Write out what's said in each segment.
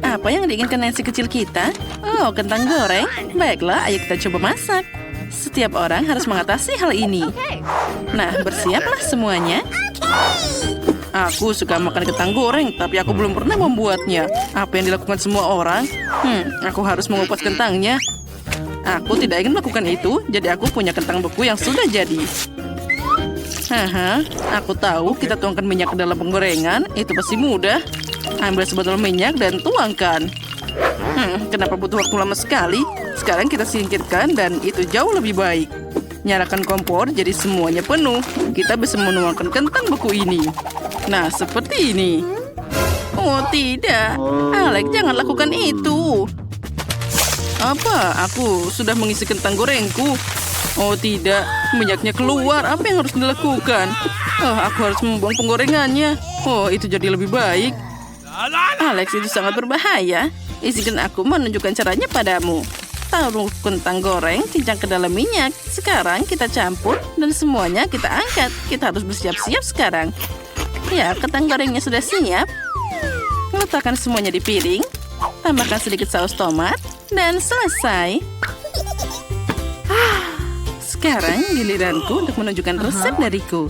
Apa yang diinginkan Nancy kecil kita? Oh, kentang goreng. Baiklah, ayo kita coba masak. Setiap orang harus mengatasi hal ini. Nah, bersiaplah semuanya. Aku suka makan kentang goreng, tapi aku belum pernah membuatnya. Apa yang dilakukan semua orang? Aku harus mengupas kentangnya. Aku tidak ingin melakukan itu, jadi aku punya kentang beku yang sudah jadi. Haha, aku tahu kita tuangkan minyak ke dalam penggorengan, itu pasti mudah. Ambil sebotol minyak dan tuangkan. Kenapa butuh waktu lama sekali? Sekarang kita singkirkan dan itu jauh lebih baik. Nyalakan kompor jadi semuanya penuh. Kita bisa menuangkan kentang beku ini. Nah, seperti ini. Oh, tidak. Alex, jangan lakukan itu. Apa? Aku sudah mengisi kentang gorengku. Oh, tidak. Minyaknya keluar. Apa yang harus dilakukan? Oh, aku harus membuang penggorengannya. Oh, itu jadi lebih baik. Alex, itu sangat berbahaya. Izinkan aku menunjukkan caranya padamu. Taruh kentang goreng, cincang ke dalam minyak. Sekarang kita campur dan semuanya kita angkat. Kita harus bersiap-siap sekarang. Ya, kentang gorengnya sudah siap. Letakkan semuanya di piring. Tambahkan sedikit saus tomat. Dan selesai. Sekarang giliranku untuk menunjukkan resep dariku.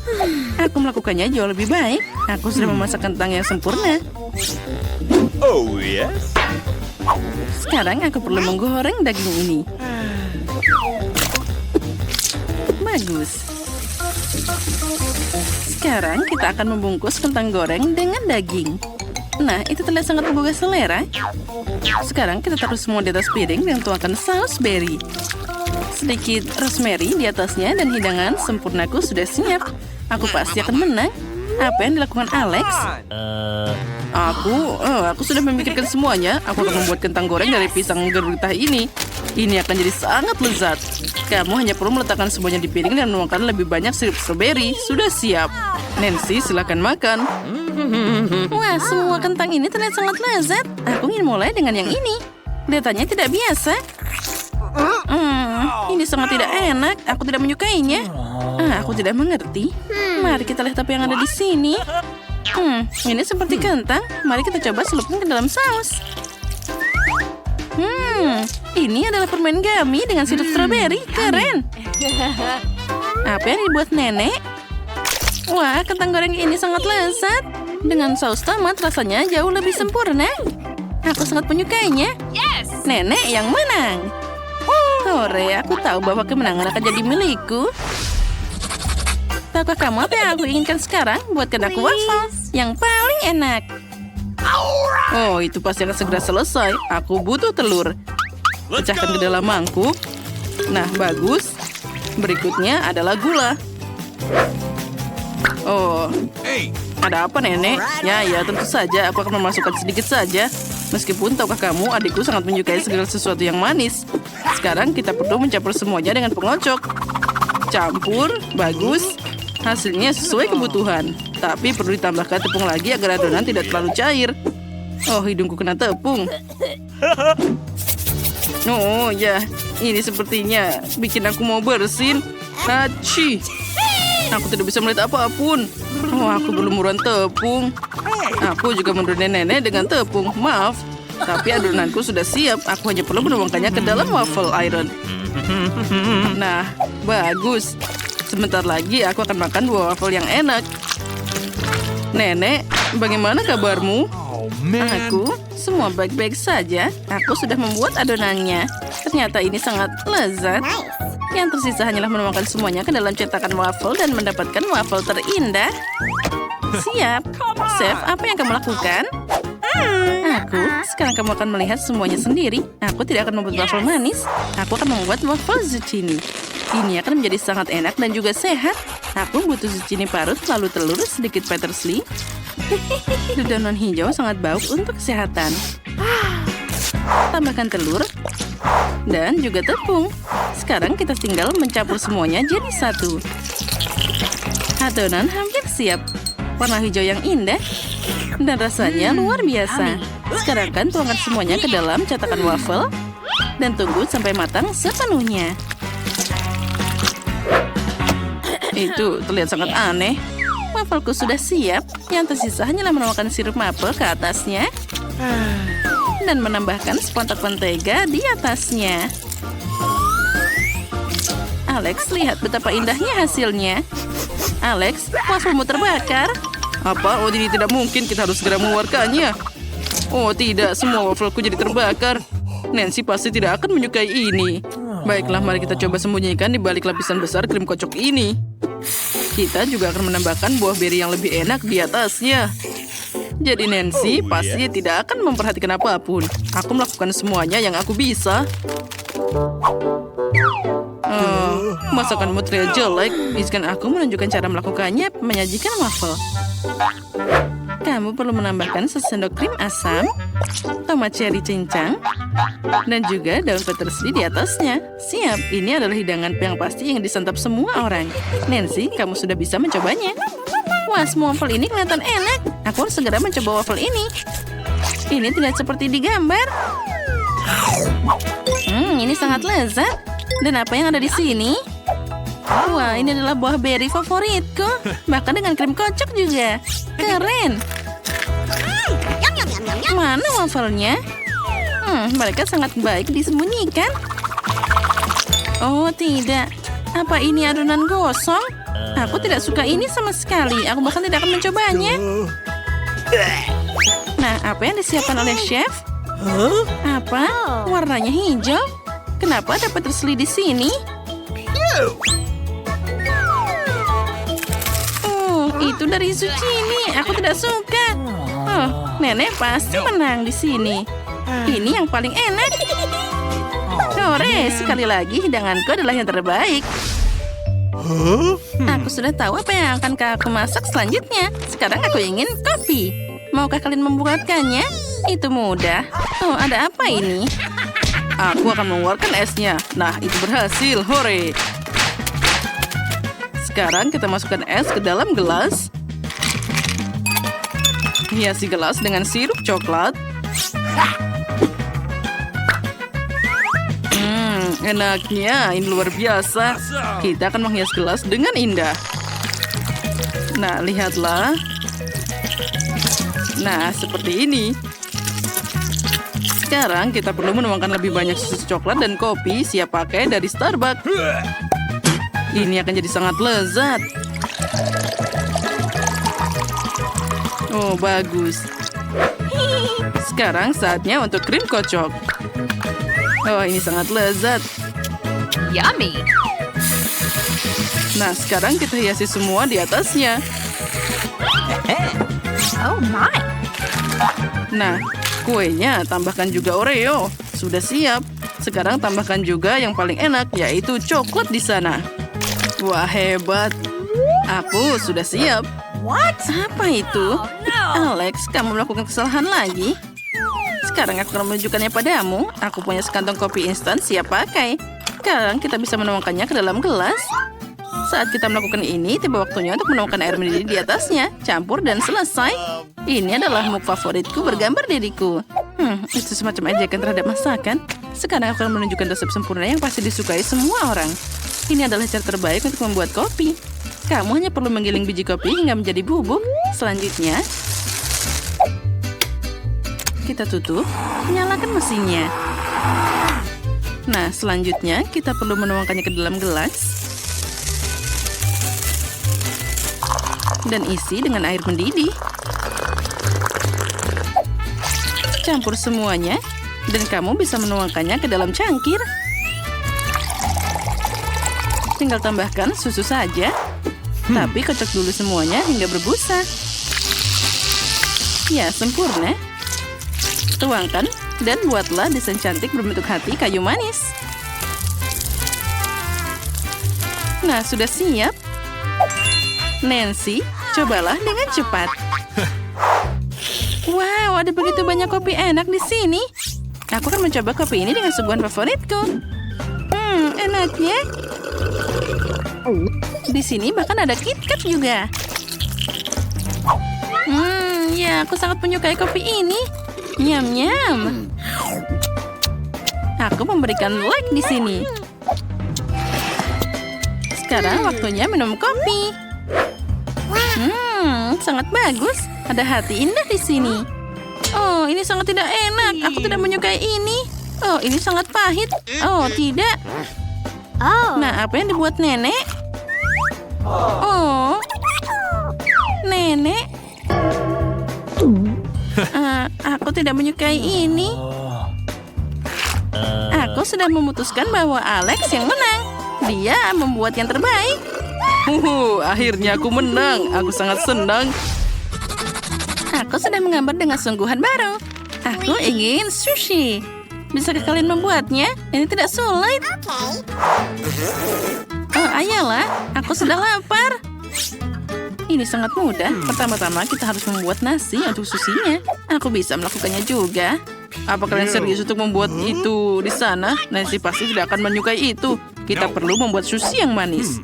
Aku melakukannya jauh lebih baik. Aku sudah memasak kentang yang sempurna. Oh, yes? Sekarang aku perlu menggoreng daging ini. Bagus. Sekarang kita akan membungkus kentang goreng dengan daging. Nah, itu terlihat sangat menggugah selera. Sekarang kita taruh semua di atas piring dan tuangkan saus berry. Sedikit rosemary di atasnya dan hidangan sempurnaku sudah siap. Aku pasti akan menang. Apa yang dilakukan Alex? Aku sudah memikirkan semuanya. Aku akan membuat kentang goreng dari pisang gurita ini. Ini akan jadi sangat lezat. Kamu hanya perlu meletakkan semuanya di piring dan menuangkan lebih banyak sirup strawberry. Sudah siap. Nancy, silakan makan. Wah, semua kentang ini terlihat sangat lezat. Aku ingin mulai dengan yang ini. Kelihatannya tidak biasa. Ini sangat tidak enak. Aku tidak menyukainya. Aku tidak mengerti. Mari kita lihat apa yang ada di sini. Ini seperti kentang. Mari kita coba selupkan ke dalam saus. Ini adalah permen gummy dengan sirup strawberry. Keren. Apa yang dibuat nenek? Wah, kentang goreng ini sangat lezat. Dengan saus tomat rasanya jauh lebih sempurna. Aku sangat menyukainya. Nenek yang menang. Hore, aku tahu bahwa kemenangan akan jadi milikku. Tahukah kamu apa yang aku inginkan sekarang? Buatkan aku waffle yang paling enak. Oh, itu pasti akan segera selesai. Aku butuh telur. Pecahkan ke dalam mangkuk. Nah, bagus. Berikutnya adalah gula. Oh, ada apa, Nenek? Ya, tentu saja. Aku akan memasukkan sedikit saja. Meskipun tahukah kamu, adikku sangat menyukai segala sesuatu yang manis. Sekarang kita perlu mencampur semuanya dengan pengocok. Campur, bagus. Hasilnya sesuai kebutuhan. Tapi perlu ditambahkan tepung lagi agar adonan tidak terlalu cair. Oh, hidungku kena tepung. Oh ya, ini sepertinya bikin aku mau bersin. Hachi. Aku tidak bisa melihat apapun. Oh, aku belum muruan tepung. Aku juga menurunkan nenek dengan tepung. Maaf, tapi adonanku sudah siap. Aku hanya perlu menuangkannya ke dalam waffle iron. Nah, bagus. Sebentar lagi aku akan makan 2 waffle yang enak. Nenek, bagaimana kabarmu? Aku, semua baik-baik saja. Aku sudah membuat adonannya. Ternyata ini sangat lezat. Yang tersisa hanyalah menuangkan semuanya ke dalam cetakan waffle dan mendapatkan waffle terindah. Siap. Chef, apa yang kamu lakukan? Sekarang kamu akan melihat semuanya sendiri. Aku tidak akan membuat waffle manis. Aku akan membuat waffle zucchini. Ini akan menjadi sangat enak dan juga sehat. Aku butuh zucchini parut, lalu telur, sedikit parsley. Daun hijau sangat baik untuk kesehatan. Tambahkan telur dan juga tepung. Sekarang kita tinggal mencampur semuanya jadi satu. Adonan hampir siap. Warna hijau yang indah dan rasanya luar biasa. Sekarang tuangkan semuanya ke dalam cetakan waffle dan tunggu sampai matang sepenuhnya. Itu terlihat sangat aneh. Waffleku sudah siap. Yang tersisa hanyalah menuangkan sirup maple ke atasnya. dan menambahkan sepontak mentega di atasnya. Alex, lihat betapa indahnya hasilnya. Alex, wafelmu terbakar. Apa? Oh, ini tidak mungkin. Kita harus segera mengeluarkannya. Oh, tidak. Semua wafelku jadi terbakar. Nancy pasti tidak akan menyukai ini. Baiklah, mari kita coba sembunyikan di balik lapisan besar krim kocok ini. Kita juga akan menambahkan buah beri yang lebih enak di atasnya. Jadi Nancy pasti tidak akan memperhatikan apapun. Aku melakukan semuanya yang aku bisa. Masakanmu terlihat jelek. Izinkan aku menunjukkan cara melakukannya. Menyajikan waffle. Kamu perlu menambahkan sesendok krim asam, tomat cherry cincang, dan juga daun peterseli di atasnya. Siap, ini adalah hidangan yang pasti yang disantap semua orang. Nancy, kamu sudah bisa mencobanya. Wah, semua waffle ini kelihatan enak. Aku harus segera mencoba waffle ini. Ini tidak seperti di gambar. Ini sangat lezat. Dan apa yang ada di sini? Wah, ini adalah buah beri favoritku. Bahkan dengan krim kocok juga. Keren. Mana wafelnya? Mereka sangat baik disembunyikan. Oh, tidak. Apa ini adonan gosong? Aku tidak suka ini sama sekali. Aku bahkan tidak akan mencobanya. Nah, apa yang disiapkan oleh chef? Apa? Warnanya hijau? Kenapa dapat terseli di sini? Itu dari zucchini. Aku tidak suka. Oh, nenek pasti menang di sini. Ini yang paling enak. Sore, sekali lagi hidanganku adalah yang terbaik. Aku sudah tahu apa yang akan aku masak selanjutnya. Sekarang aku ingin kopi. Maukah kalian membuatkannya? Itu mudah. Oh, ada apa ini? Aku akan mengeluarkan esnya. Nah, itu berhasil. Hore! Sekarang kita masukkan es ke dalam gelas. Hiasi gelas dengan sirup coklat. Enaknya. Ini luar biasa. Kita akan menghias gelas dengan indah. Nah, lihatlah. Nah, seperti ini. Sekarang kita perlu menuangkan lebih banyak susu coklat dan kopi siap pakai dari Starbucks. Ini akan jadi sangat lezat. Oh, bagus. Sekarang saatnya untuk krim kocok. Oh, ini sangat lezat. Yummy. Nah, sekarang kita hiasi semua di atasnya. Oh my. Nah, kuenya tambahkan juga Oreo. Sudah siap. Sekarang tambahkan juga yang paling enak, yaitu coklat di sana. Wah, hebat. Aku sudah siap. What? Apa itu? Oh, no. Alex, kamu melakukan kesalahan lagi. Sekarang aku akan menunjukkannya padamu. Aku punya sekantong kopi instan siap pakai. Sekarang kita bisa menuangkannya ke dalam gelas. Saat kita melakukan ini, tiba waktunya untuk menuangkan air mendidih di atasnya. Campur dan selesai. Ini adalah mug favoritku bergambar diriku. Itu semacam ejekan terhadap masakan. Sekarang aku akan menunjukkan resep sempurna yang pasti disukai semua orang. Ini adalah cara terbaik untuk membuat kopi. Kamu hanya perlu menggiling biji kopi hingga menjadi bubuk. Selanjutnya, kita tutup, nyalakan mesinnya. Nah, selanjutnya kita perlu menuangkannya ke dalam gelas. Dan isi dengan air mendidih. Campur semuanya, dan kamu bisa menuangkannya ke dalam cangkir. Tinggal tambahkan susu saja. Tapi kocok dulu semuanya hingga berbusa. Ya, sempurna. Tuangkan dan buatlah desain cantik berbentuk hati kayu manis. Nah, sudah siap. Nancy, cobalah dengan cepat. Wow, ada begitu banyak kopi enak di sini. Aku akan mencoba kopi ini dengan suguhan favoritku. Enaknya. Di sini bahkan ada KitKat juga. Ya, aku sangat menyukai kopi ini. Nyam-nyam. Aku memberikan like di sini. Sekarang waktunya minum kopi. Sangat bagus. Ada hati indah di sini. Oh, ini sangat tidak enak. Aku tidak menyukai ini. Oh, ini sangat pahit. Oh, tidak. Nah, apa yang dibuat nenek? Oh, nenek. Aku tidak menyukai ini. Aku sudah memutuskan bahwa Alex yang menang. Dia membuat yang terbaik. Akhirnya aku menang. Aku sangat senang. Aku sudah menggambar dengan sungguhan baru. Aku ingin sushi. Bisakah kalian membuatnya? Ini tidak sulit. Oh, ayolah. Aku sudah lapar. Ini sangat mudah. Pertama-tama kita harus membuat nasi untuk susinya. Aku bisa melakukannya juga. Apa kalian serius untuk membuat itu di sana? Nancy pasti tidak akan menyukai itu. Kita perlu membuat sushi yang manis.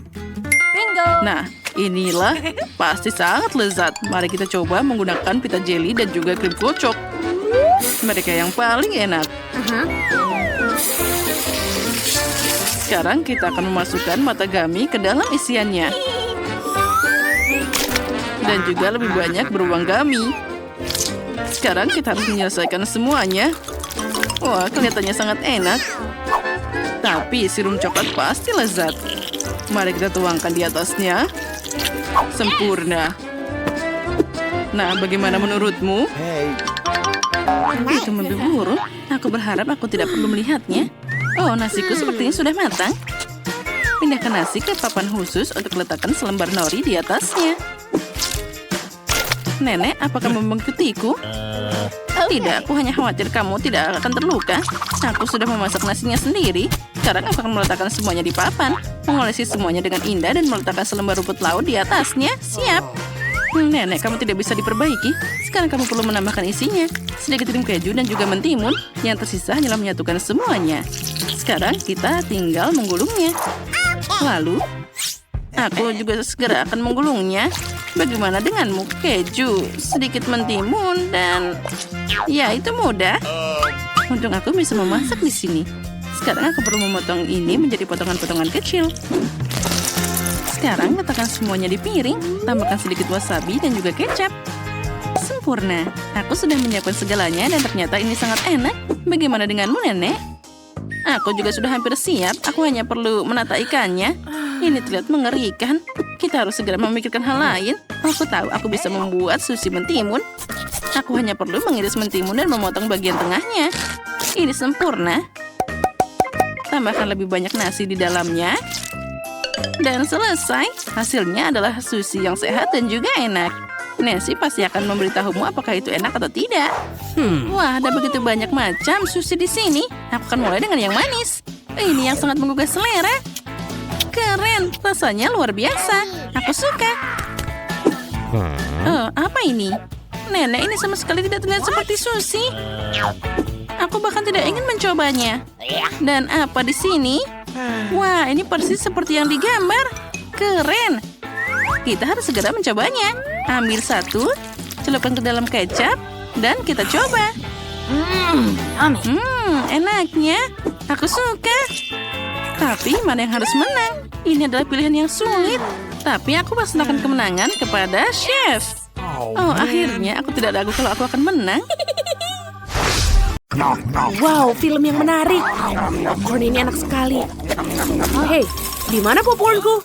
Nah, inilah pasti sangat lezat. Mari kita coba menggunakan pita jelly dan juga krim kocok. Mereka yang paling enak. Sekarang kita akan memasukkan matagami ke dalam isiannya. Dan juga lebih banyak beruang gami. Sekarang kita harus menyelesaikan semuanya. Wah, kelihatannya sangat enak. Tapi sirum coklat pasti lezat. Mari kita tuangkan di atasnya. Sempurna. Nah, bagaimana menurutmu? Itu mimpi buruk. Aku berharap aku tidak perlu melihatnya. Oh, nasiku sepertinya sudah matang. Pindahkan nasi ke papan khusus untuk letakkan selembar nori di atasnya. Nenek, apakah mengikutiku? Tidak, aku hanya khawatir kamu tidak akan terluka. Aku sudah memasak nasinya sendiri. Sekarang aku akan meletakkan semuanya di papan. Mengolesi semuanya dengan indah dan meletakkan selembar rumput laut di atasnya. Siap. Nenek, kamu tidak bisa diperbaiki. Sekarang kamu perlu menambahkan isinya. Sedikit krim keju dan juga mentimun. Yang tersisa hanyalah menyatukan semuanya. Sekarang kita tinggal menggulungnya. Lalu, aku juga segera akan menggulungnya. Bagaimana denganmu? Keju, sedikit mentimun, dan... Ya, itu mudah. Untung aku bisa memasak di sini. Sekarang aku perlu memotong ini menjadi potongan-potongan kecil. Sekarang letakkan semuanya di piring. Tambahkan sedikit wasabi dan juga kecap. Sempurna. Aku sudah menyiapkan segalanya dan ternyata ini sangat enak. Bagaimana denganmu, Nenek? Aku juga sudah hampir siap. Aku hanya perlu menata ikannya. Ini terlihat mengerikan. Kita harus segera memikirkan hal lain. Aku tahu aku bisa membuat sushi mentimun. Aku hanya perlu mengiris mentimun dan memotong bagian tengahnya. Ini sempurna. Tambahkan lebih banyak nasi di dalamnya. Dan selesai. Hasilnya adalah sushi yang sehat dan juga enak. Nancy pasti akan memberitahumu apakah itu enak atau tidak. Wah, ada begitu banyak macam sushi di sini. Aku akan mulai dengan yang manis. Ini yang sangat menggugah selera. Keren, rasanya luar biasa. Aku suka. Oh, apa ini? Nenek, ini sama sekali tidak terlihat seperti sushi. Aku bahkan tidak ingin mencobanya. Dan apa di sini? Wah, ini persis seperti yang digambar. Keren. Kita harus segera mencobanya. Ambil satu, celupkan ke dalam kecap, dan kita coba. Enaknya. Aku suka. Tapi mana yang harus menang? Ini adalah pilihan yang sulit. Tapi aku persembahkan kemenangan kepada chef. Oh, akhirnya aku tidak ragu kalau aku akan menang. Wow, film yang menarik. Popcorn ini enak sekali. Hei, di mana popcornku?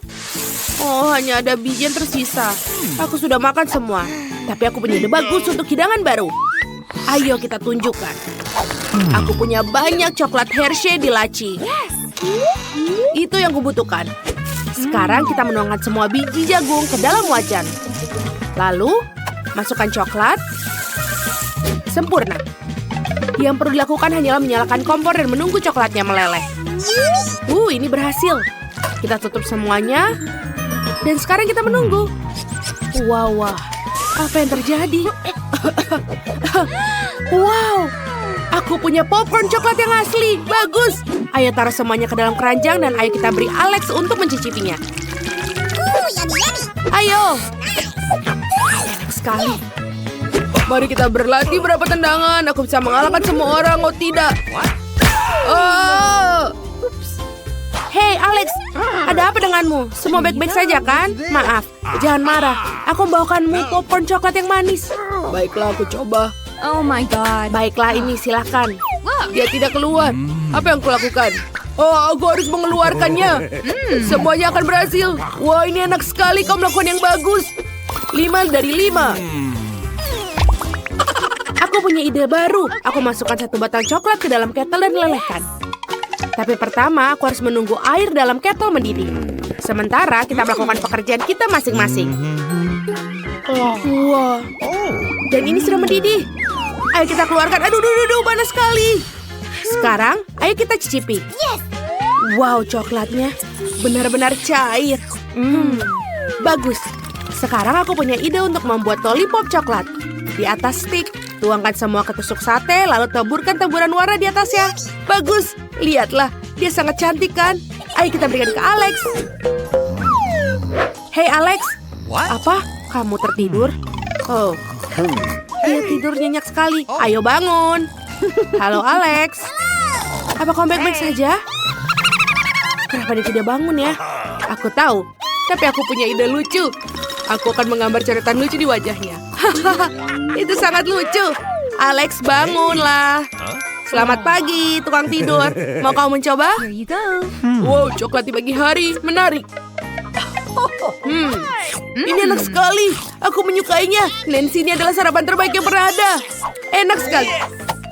Oh, hanya ada biji yang tersisa. Aku sudah makan semua. Tapi aku punya ide bagus untuk hidangan baru. Ayo kita tunjukkan. Aku punya banyak coklat Hershey di laci. Itu yang kubutuhkan. Sekarang kita menuangkan semua biji jagung ke dalam wajan. Lalu, masukkan coklat. Sempurna. Yang perlu dilakukan hanyalah menyalakan kompor dan menunggu coklatnya meleleh. Ini berhasil. Kita tutup semuanya. Dan sekarang kita menunggu. Wah. Apa yang terjadi? Wow. Aku punya popcorn coklat yang asli. Bagus. Ayo taruh semuanya ke dalam keranjang dan ayo kita beri Alex untuk mencicipinya. Ayo. Enak sekali. Mari kita berlatih berapa tendangan. Aku bisa mengalahkan semua orang. Oh tidak. Oh. Hei, Alex. Ada apa denganmu? Semua baik-baik saja kan? Maaf, jangan marah. Aku membawakanmu popcorn coklat yang manis. Baiklah, aku coba. Oh my god. Baiklah, ini silakan. Look. Dia tidak keluar. Apa yang kulakukan? Oh, aku harus mengeluarkannya. Semuanya akan berhasil. Wah, ini enak sekali. Kau melakukan yang bagus. 5 dari 5. Aku punya ide baru. Aku masukkan 1 batang coklat ke dalam kettle dan lelehkan. Tapi pertama, aku harus menunggu air dalam kettle mendidih. Sementara kita melakukan pekerjaan kita masing-masing. Wah, dan ini sudah mendidih. Ayo kita keluarkan. Aduh, panas sekali. Sekarang, ayo kita cicipi. Wow, coklatnya benar-benar cair. Bagus. Sekarang aku punya ide untuk membuat lollipop coklat. Di atas stik, tuangkan semua ketusuk sate, lalu taburkan taburan warna di atasnya. Bagus. Lihatlah, dia sangat cantik kan? Ayo kita berikan ke Alex. Hei Alex. Apa? Kamu tertidur? Oh, dia tidur nyenyak sekali. Ayo bangun. Halo Alex. Apa kamu baik-baik saja? Kenapa dia tidak bangun ya? Aku tahu, tapi aku punya ide lucu. Aku akan menggambar coretan lucu di wajahnya. Itu sangat lucu. Alex, bangunlah. Selamat pagi, tukang tidur. Mau kamu mencoba? Here you go. Wow, coklat di pagi hari. Menarik. Ini enak sekali. Aku menyukainya. Nancy, ini adalah sarapan terbaik yang pernah ada. Enak sekali.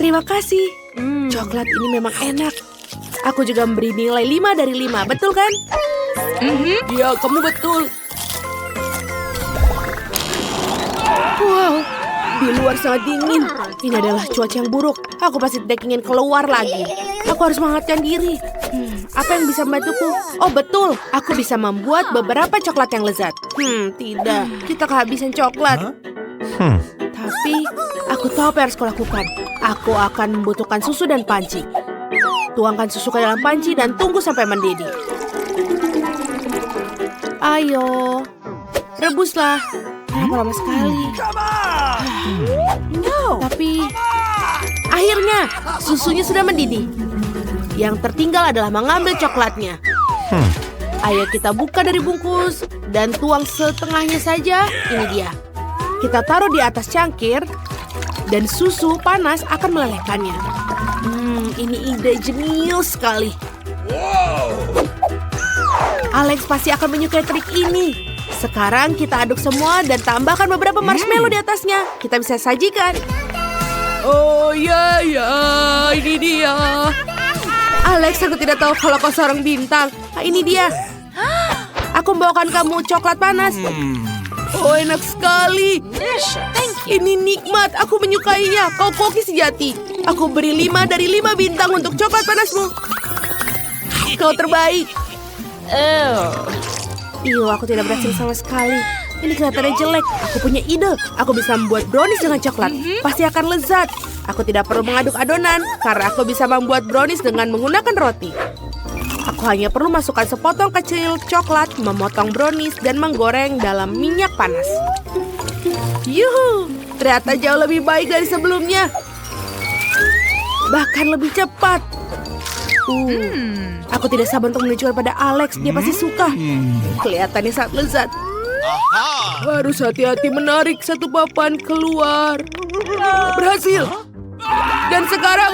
Terima kasih. Coklat ini memang enak. Aku juga memberi nilai 5 dari 5. Betul kan? Iya, kamu betul. Wow, di luar sangat dingin. Ini adalah cuaca yang buruk. Aku pasti tidak ingin keluar lagi. Aku harus menghangatkan diri. Apa yang bisa membantuku? Oh betul, aku bisa membuat beberapa coklat yang lezat. Tidak, kita kehabisan coklat. Tapi, aku tahu apa yang harus kulakukan. Aku akan membutuhkan susu dan panci. Tuangkan susu ke dalam panci dan tunggu sampai mendidih. Ayo, rebuslah. Kenapa lama sekali? Tapi, akhirnya susunya sudah mendidih. Yang tertinggal adalah mengambil coklatnya. Ayo kita buka dari bungkus dan tuang setengahnya saja. Ini dia. Kita taruh di atas cangkir dan susu panas akan melelehkannya. Ini ide jenius sekali. Alex pasti akan menyukai trik ini. Sekarang kita aduk semua dan tambahkan beberapa marshmallow di atasnya. Kita bisa sajikan. Oh ya, ini dia. Alex, aku tidak tahu kalau kau seorang bintang. Ini dia. Aku membawakan kamu coklat panas. Oh, enak sekali. Ini nikmat, aku menyukainya. Kau koki sejati. Aku beri 5 dari 5 bintang untuk coklat panasmu. Kau terbaik. Aku tidak berhasil sama sekali. Ini kelihatannya jelek. Aku punya ide. Aku bisa membuat brownies dengan coklat. Pasti akan lezat. Aku tidak perlu mengaduk adonan, karena aku bisa membuat brownies dengan menggunakan roti. Aku hanya perlu masukkan sepotong kecil coklat, memotong brownies, dan menggoreng dalam minyak panas. Yuhu, ternyata jauh lebih baik dari sebelumnya. Bahkan lebih cepat. Aku tidak sabar untuk menunjukkan pada Alex. Dia pasti suka. Kelihatannya sangat lezat. Harus hati-hati menarik satu papan keluar. Berhasil. Dan sekarang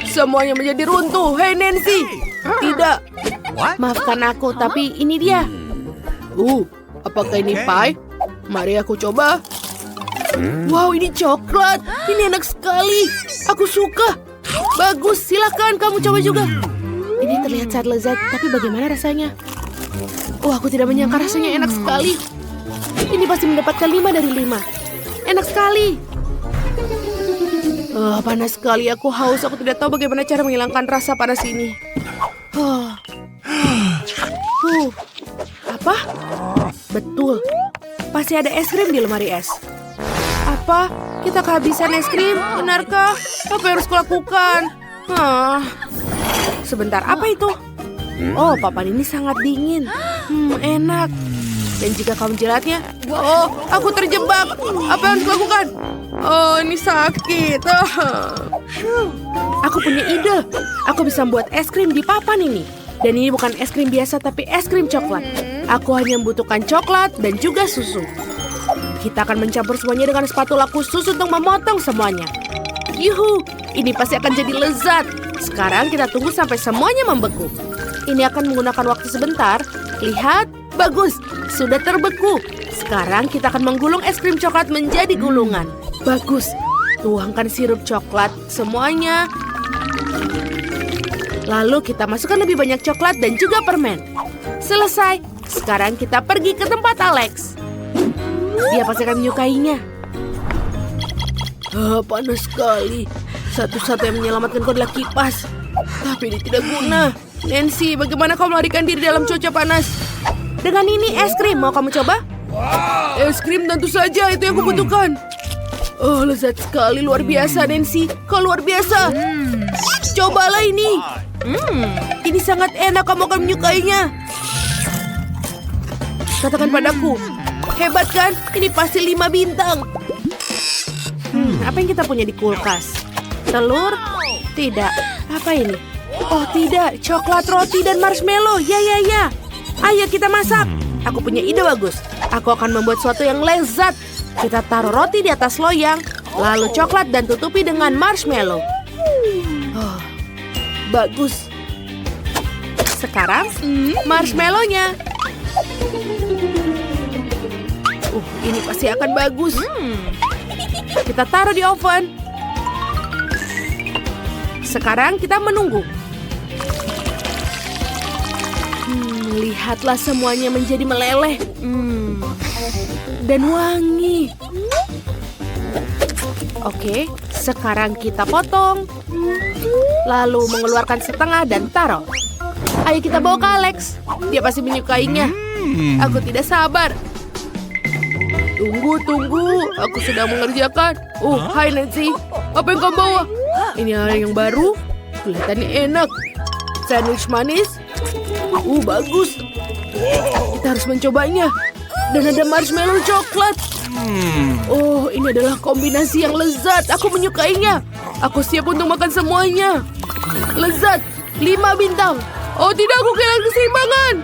semuanya menjadi runtuh. Hei Nancy. Tidak. Maafkan aku, tapi ini dia. Apakah ini pie? Mari aku coba. Wow, ini coklat. Ini enak sekali. Aku suka. Bagus, silakan kamu coba juga. Ini terlihat sangat lezat, tapi bagaimana rasanya? Aku tidak menyangka rasanya enak sekali. Ini pasti mendapatkan 5 dari 5. Enak sekali. Panas sekali, aku haus. Aku tidak tahu bagaimana cara menghilangkan rasa panas ini. Apa? Betul. Pasti ada es krim di lemari es. Apa? Kita kehabisan es krim? Benarkah? Apa yang harus kulakukan? Sebentar, apa itu? Oh, papan ini sangat dingin. Enak. Dan jika kamu menjilatnya, oh, aku terjebak. Apa yang harus kulakukan? Oh, ini sakit. Aku punya ide. Aku bisa membuat es krim di papan ini. Dan ini bukan es krim biasa, tapi es krim coklat. Aku hanya membutuhkan coklat dan juga susu. Kita akan mencampur semuanya dengan spatula khusus untuk memotong semuanya. Yuhu, ini pasti akan jadi lezat. Sekarang kita tunggu sampai semuanya membeku. Ini akan menggunakan waktu sebentar. Lihat, bagus, sudah terbeku. Sekarang kita akan menggulung es krim coklat menjadi gulungan. Bagus, tuangkan sirup coklat semuanya. Lalu kita masukkan lebih banyak coklat dan juga permen. Selesai. Sekarang kita pergi ke tempat Alex. Dia pasti akan menyukainya. Panas sekali. Satu-satu yang menyelamatkan kau adalah kipas. Tapi ini tidak guna. Nancy, bagaimana kau melarikan diri dalam cuaca panas? Dengan ini es krim, mau kamu coba? Es krim tentu saja, itu yang kubutuhkan. Oh, lezat sekali, luar biasa Nancy. Kau luar biasa. Cobalah ini. Ini sangat enak, kamu akan menyukainya. Katakan padaku. Hebat kan? Ini pasti 5 bintang. Apa yang kita punya di kulkas? Telur? Tidak. Apa ini? Oh tidak, coklat, roti, dan marshmallow. Ya. Ayo kita masak. Aku punya ide bagus. Aku akan membuat sesuatu yang lezat. Kita taruh roti di atas loyang, lalu coklat dan tutupi dengan marshmallow. Oh, bagus. Sekarang marshmallow-nya. Ini pasti akan bagus. Kita taruh di oven. Sekarang kita menunggu. Lihatlah semuanya menjadi meleleh. Dan wangi. Oke, sekarang kita potong. Lalu mengeluarkan setengah dan taruh. Ayo kita bawa ke Alex. Dia pasti menyukainya. Aku tidak sabar. Tunggu. Aku sedang mengerjakan. Hai Nancy. Apa yang kamu bawa? Ini hal yang baru. Kelihatannya enak. Sandwich manis. Bagus. Kita harus mencobanya. Dan ada marshmallow coklat. Oh, ini adalah kombinasi yang lezat. Aku menyukainya. Aku siap untuk makan semuanya. Lezat. 5 bintang. Oh tidak, aku kehilangan keseimbangan.